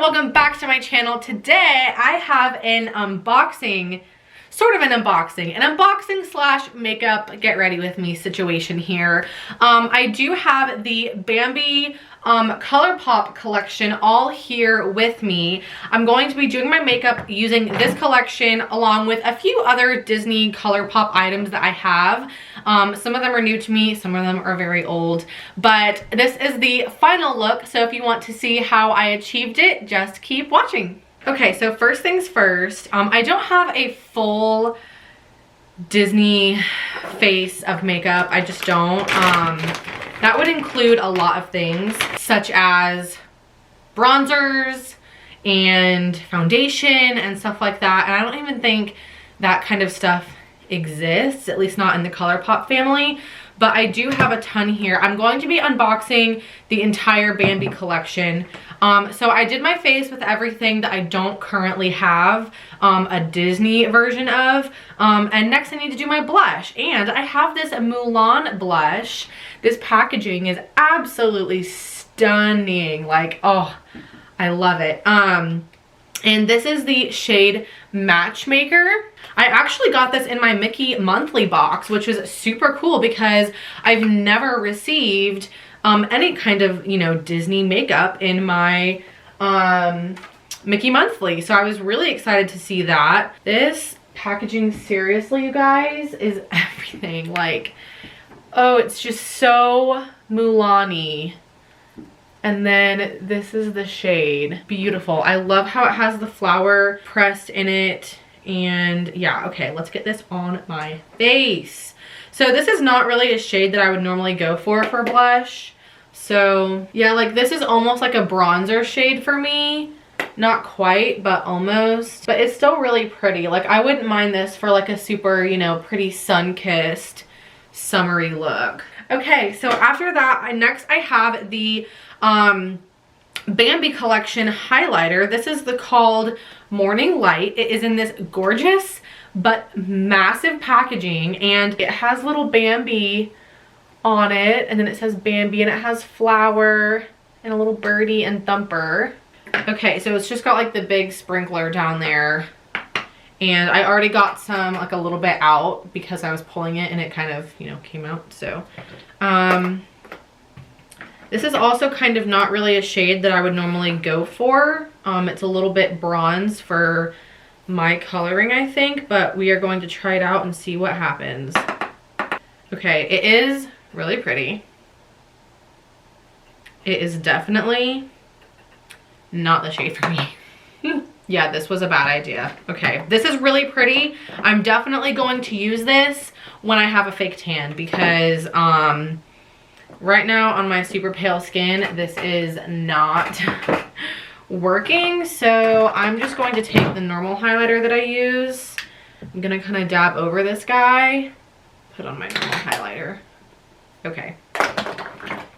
welcome back to my channel. Today I have an unboxing slash makeup get ready with me situation here. I do have the Bambi ColourPop collection all here with me. I'm going to be doing my makeup using this collection along with a few other Disney ColourPop items that I have. Some of them are new to me, some of them are very old, but this is the final look, so if you want to see how I achieved it, just keep watching. Okay, so first things first, I don't have a full Disney face of makeup. I just don't. That would include a lot of things such as bronzers and foundation and stuff like that. And I don't even think that kind of stuff exists, at least not in the ColourPop family. But I do have a ton here. I'm going to be unboxing the entire Bambi collection. So I did my face with everything that I don't currently have a Disney version of. And next I need to do my blush. And I have this Mulan blush. This packaging is absolutely stunning. Like, oh, I love it. And this is the shade Matchmaker. I actually got this in my Mickey monthly box, which was super cool because I've never received any kind of, you know, Disney makeup in my Mickey monthly. So I was really excited to see that. This packaging, seriously, you guys, is everything. Like, oh, it's just so Mulan-y. And then this is the shade. Beautiful. I love how it has the flower pressed in it. And yeah, okay, let's get this on my face. So this is not really a shade that I would normally go for blush. So yeah, like this is almost like a bronzer shade for me. Not quite, but almost. But it's still really pretty. Like I wouldn't mind this for like a super, you know, pretty sun-kissed summery look. Okay, so after that, next I have the Bambi collection highlighter. This is called Morning Light. It is in this gorgeous but massive packaging, and it has little Bambi on it, and then it says Bambi, and it has flower and a little birdie and thumper. Okay, so it's just got like the big sprinkler down there, and I already got some, like a little bit out because I was pulling it and it kind of, you know, came out. So this is also kind of not really a shade that I would normally go for. It's a little bit bronze for my coloring, I think, but we are going to try it out and see what happens. Okay, it is really pretty. It is definitely not the shade for me. Yeah, this was a bad idea. Okay, this is really pretty. I'm definitely going to use this when I have a fake tan because right now on my super pale skin, this is not working. So I'm just going to take the normal highlighter that I use. I'm gonna kind of dab over this guy, put on my normal highlighter. Okay.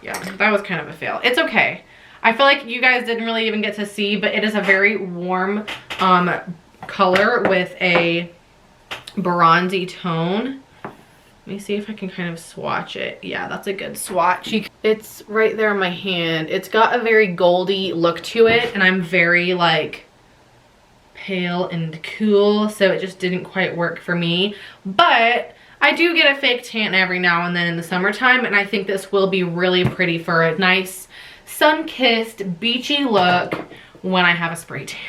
Yeah, that was kind of a fail. It's okay. I feel like you guys didn't really even get to see, but it is a very warm color with a bronzy tone. Let me see if I can kind of swatch it. Yeah, that's a good swatch. It's right there on my hand. It's got a very goldy look to it, and I'm very like pale and cool, so it just didn't quite work for me. But I do get a fake tan every now and then in the summertime, and I think this will be really pretty for a nice sun-kissed beachy look when I have a spray tan.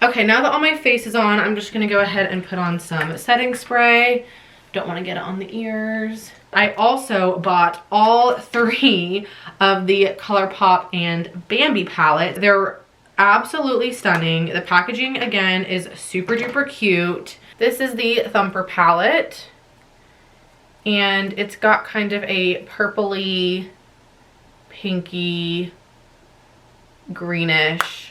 Okay, now that all my face is on, I'm just gonna go ahead and put on some setting spray. Don't want to get it on the ears. I also bought all three of the ColourPop and Bambi palette. They're absolutely stunning. The packaging, again, is super duper cute. This is the Thumper palette, and it's got kind of a purpley, pinky, greenish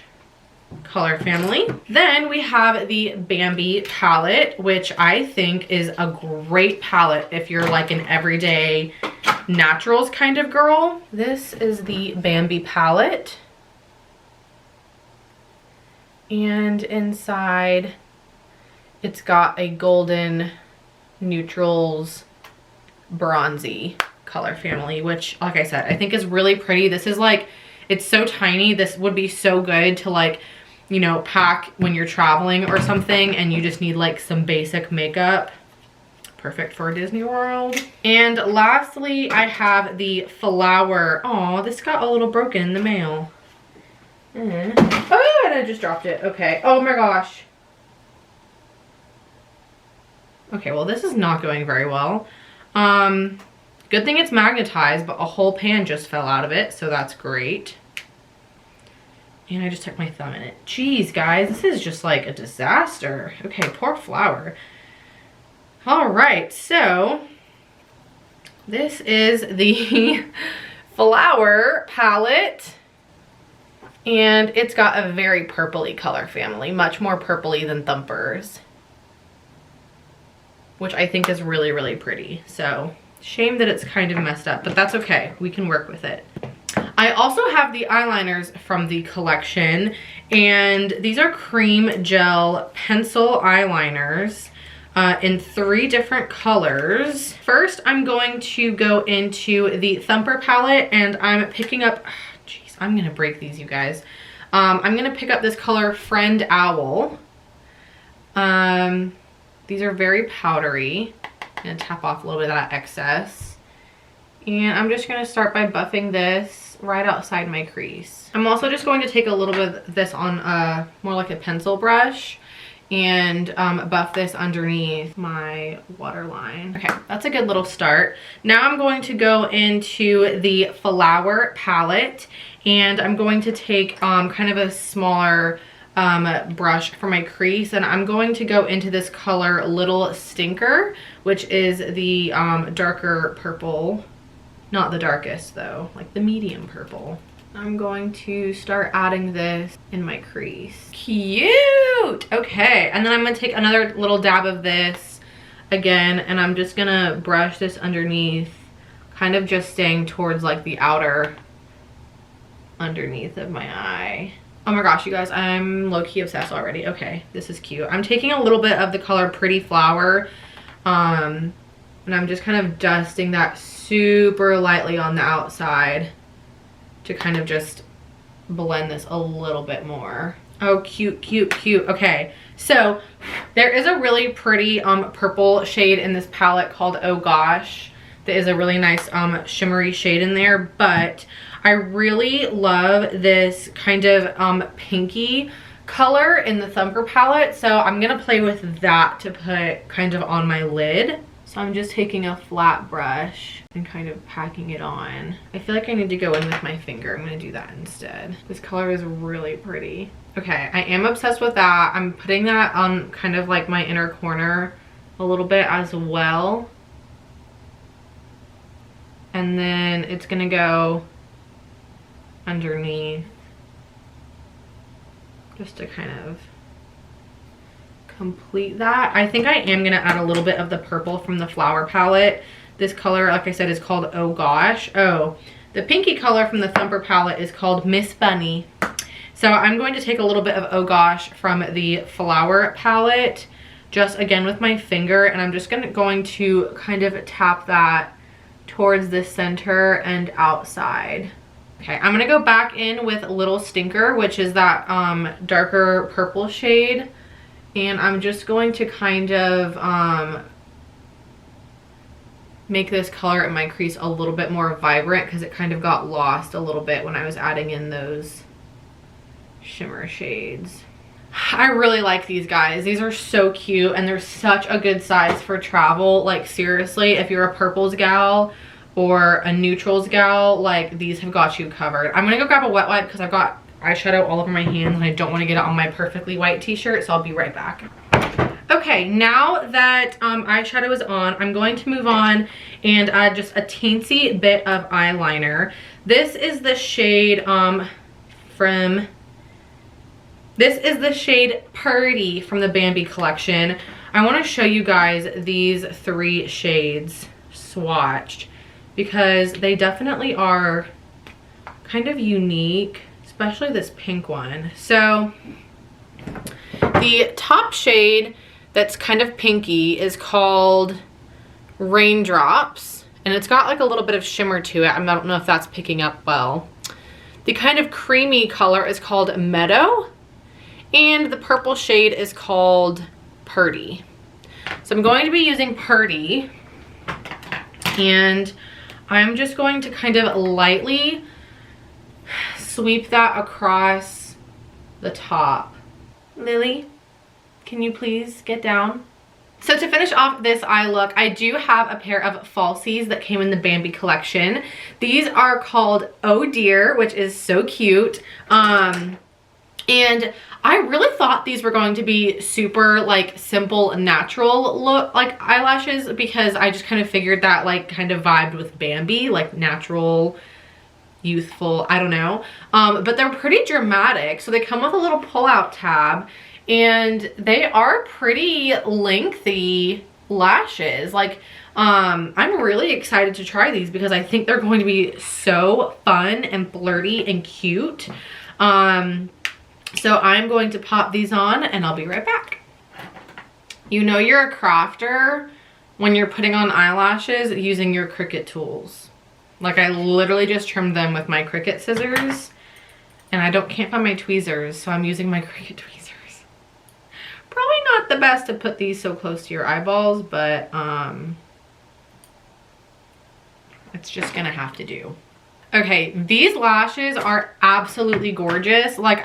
color family. Then we have the Bambi palette, which I think is a great palette if you're like an everyday naturals kind of girl. This is the Bambi palette, and inside it's got a golden neutrals bronzy color family, which, like I said, I think is really pretty. This is like It's so tiny. This would be so good to like, you know, pack when you're traveling or something and you just need like some basic makeup. Perfect for Disney World. And lastly, I have the flower. Oh, this got a little broken in the mail. Oh, and I just dropped it. Okay. Oh my gosh. Okay, well this is not going very well. Good thing it's magnetized, but a whole pan just fell out of it, so that's great. And I just took my thumb in it. Jeez, guys, this is just like a disaster. Okay, poor flower. All right, so this is the flower palette. And it's got a very purpley color family, much more purpley than Thumper's, which I think is really, really pretty. So shame that it's kind of messed up, but that's okay. We can work with it. I also have the eyeliners from the collection, and these are cream gel pencil eyeliners in 3 different colors. First, I'm going to go into the Thumper palette, and I'm picking up, geez, I'm gonna break these, you guys. I'm gonna pick up this color Friend Owl. These are very powdery. I'm gonna tap off a little bit of that excess. And I'm just gonna start by buffing this right outside my crease. I'm also just going to take a little bit of this on more like a pencil brush and buff this underneath my waterline. Okay, that's a good little start. Now I'm going to go into the flower palette, and I'm going to take kind of a smaller brush for my crease, and I'm going to go into this color Little Stinker, which is the darker purple. Not the darkest though, like the medium purple. I'm going to start adding this in my crease. Cute! Okay, and then I'm gonna take another little dab of this again, and I'm just gonna brush this underneath, kind of just staying towards like the outer underneath of my eye. Oh my gosh, you guys, I'm low-key obsessed already. Okay, this is cute. I'm taking a little bit of the color Pretty Flower, and I'm just kind of dusting that super lightly on the outside to kind of just blend this a little bit more. Oh, cute, cute, cute. Okay, so there is a really pretty purple shade in this palette called Oh Gosh. There is a really nice shimmery shade in there, but I really love this kind of pinky color in the Thumper palette, so I'm gonna play with that to put kind of on my lid. So I'm just taking a flat brush and kind of packing it on. I feel like I need to go in with my finger. I'm gonna do that instead. This color is really pretty. Okay, I am obsessed with that. I'm putting that on kind of like my inner corner a little bit as well. And then it's gonna go underneath just to kind of complete that. I think I am gonna add a little bit of the purple from the flower palette. This color, like I said, is called Oh Gosh. Oh, the pinky color from the Thumper palette is called Miss Bunny. So I'm going to take a little bit of Oh Gosh from the flower palette, just again with my finger, and I'm just going to kind of tap that towards the center and outside. Okay, I'm gonna go back in with Little Stinker, which is that darker purple shade. And I'm just going to kind of make this color in my crease a little bit more vibrant, because it kind of got lost a little bit when I was adding in those shimmer shades. I really like these guys. These are so cute, and they're such a good size for travel. Like seriously, if you're a purples gal or a neutrals gal, like these have got you covered. I'm gonna go grab a wet wipe because I've got eyeshadow all over my hands and I don't want to get it on my perfectly white t-shirt, so I'll be right back. Okay, now that eyeshadow is on, I'm going to move on and add just a teensy bit of eyeliner. This is the shade Purdy from the Bambi collection. I want to show you guys these 3 shades swatched because they definitely are kind of unique, especially this pink one. So the top shade that's kind of pinky is called Raindrops, and it's got like a little bit of shimmer to it. I don't know if that's picking up well. The kind of creamy color is called Meadow, and the purple shade is called Purdy. So I'm going to be using Purdy, and I'm just going to kind of lightly sweep that across the top. Lily, can you please get down? So to finish off this eye look, I do have a pair of falsies that came in the Bambi collection. These are called Oh Dear, which is so cute. And I really thought these were going to be super like simple and natural look like eyelashes, because I just kind of figured that like kind of vibed with Bambi, like natural, youthful, I don't know. But they're pretty dramatic. So they come with a little pull-out tab, and they are pretty lengthy lashes. Like I'm really excited to try these because I think they're going to be so fun and flirty and cute. So I'm going to pop these on and I'll be right back. You know you're a crafter when you're putting on eyelashes using your Cricut tools. Like I literally just trimmed them with my Cricut scissors, and I can't find my tweezers, so I'm using my Cricut tweezers. Probably not the best to put these so close to your eyeballs, but it's just gonna have to do. Okay, these lashes are absolutely gorgeous. Like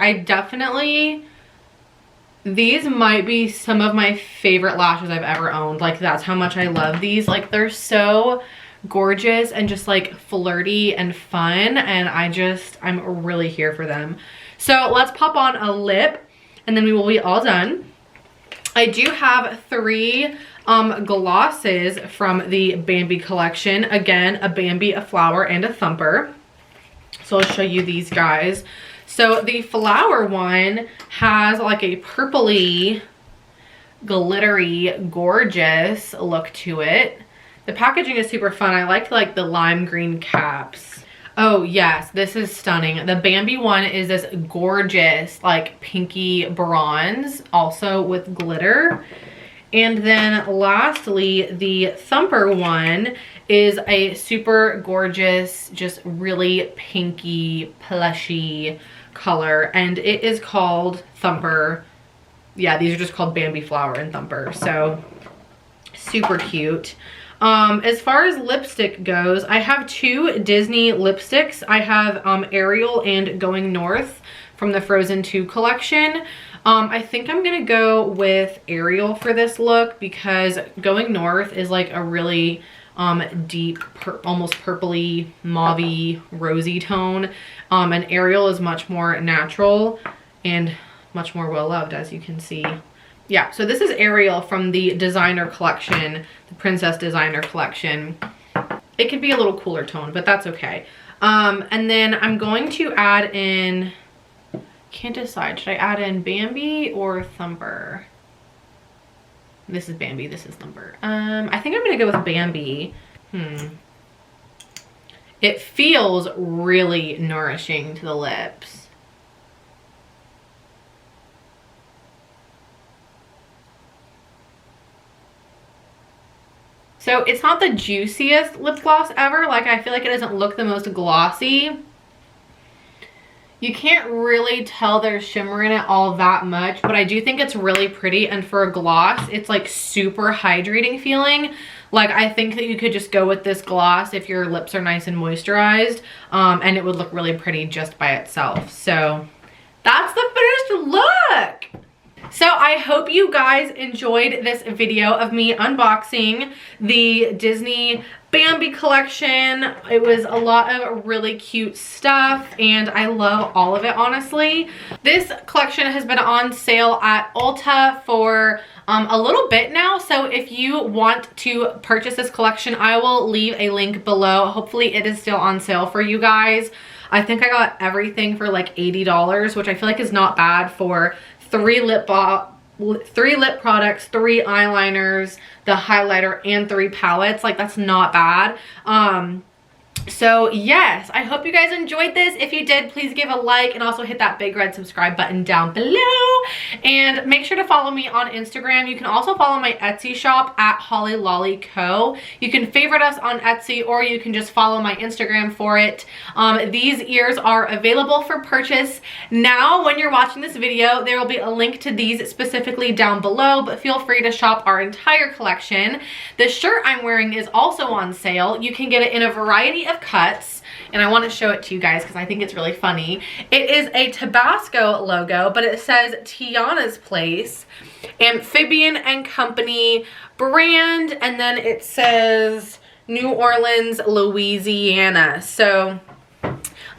these might be some of my favorite lashes I've ever owned. Like that's how much I love these. Like they're so gorgeous and just like flirty and fun, and I'm really here for them. So let's pop on a lip and then we will be all done. I do have 3 glosses from the Bambi collection. Again, a Bambi, a flower, and a thumper. So I'll show you these guys. So the flower one has like a purpley, glittery, gorgeous look to it. The packaging is super fun. I like the lime green caps. Oh yes, this is stunning. The Bambi one is this gorgeous like pinky bronze, also with glitter. And then lastly, the thumper one is a super gorgeous, just really pinky, plushy color, and it is called Thumper. Yeah, these are just called Bambi Flower and Thumper, so super cute. As far as lipstick goes, I have 2 Disney lipsticks. I have Ariel and Going North from the Frozen 2 collection. I think I'm gonna go with Ariel for this look because Going North is like a really deep, almost purpley, mauvey, rosy tone. And Ariel is much more natural and much more well-loved, as you can see. Yeah, so this is Ariel from the designer collection, the Princess Designer collection. It could be a little cooler tone, but that's okay. And then I'm going to add in, can't decide, should I add in Bambi or Thumper? This is Bambi, this is Thumper. I think I'm gonna go with Bambi. It feels really nourishing to the lips. So it's not the juiciest lip gloss ever. Like I feel like it doesn't look the most glossy. You can't really tell there's shimmer in it all that much, but I do think it's really pretty. And for a gloss, it's like super hydrating feeling. Like I think that you could just go with this gloss if your lips are nice and moisturized, and it would look really pretty just by itself. So that's the finished look. So I hope you guys enjoyed this video of me unboxing the Disney Bambi collection. It was a lot of really cute stuff and I love all of it, honestly. This collection has been on sale at Ulta for a little bit now. So if you want to purchase this collection, I will leave a link below. Hopefully it is still on sale for you guys. I think I got everything for like $80, which I feel like is not bad for 3 lip products, 3 eyeliners, the highlighter, and 3 palettes. Like that's not bad. So yes, I hope you guys enjoyed this. If you did, please give a like and also hit that big red subscribe button down below. And make sure to follow me on Instagram. You can also follow my Etsy shop at Holly Lolly Co. You can favorite us on Etsy, or you can just follow my Instagram for it. These ears are available for purchase now. When you're watching this video, there will be a link to these specifically down below, but feel free to shop our entire collection. The shirt I'm wearing is also on sale. You can get it in a variety of cuts, and I want to show it to you guys because I think it's really funny. It is a Tabasco logo, but it says Tiana's Place, Amphibian and Company brand, and then it says New Orleans, Louisiana. So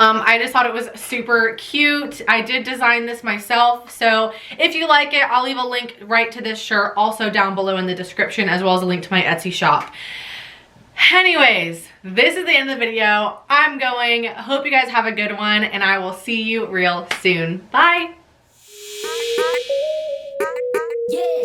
I just thought it was super cute. I did design this myself, so if you like it, I'll leave a link right to this shirt also down below in the description, as well as a link to my Etsy shop. Anyways, this is the end of the video. I'm going. Hope you guys have a good one, and I will see you real soon. Bye. Yeah.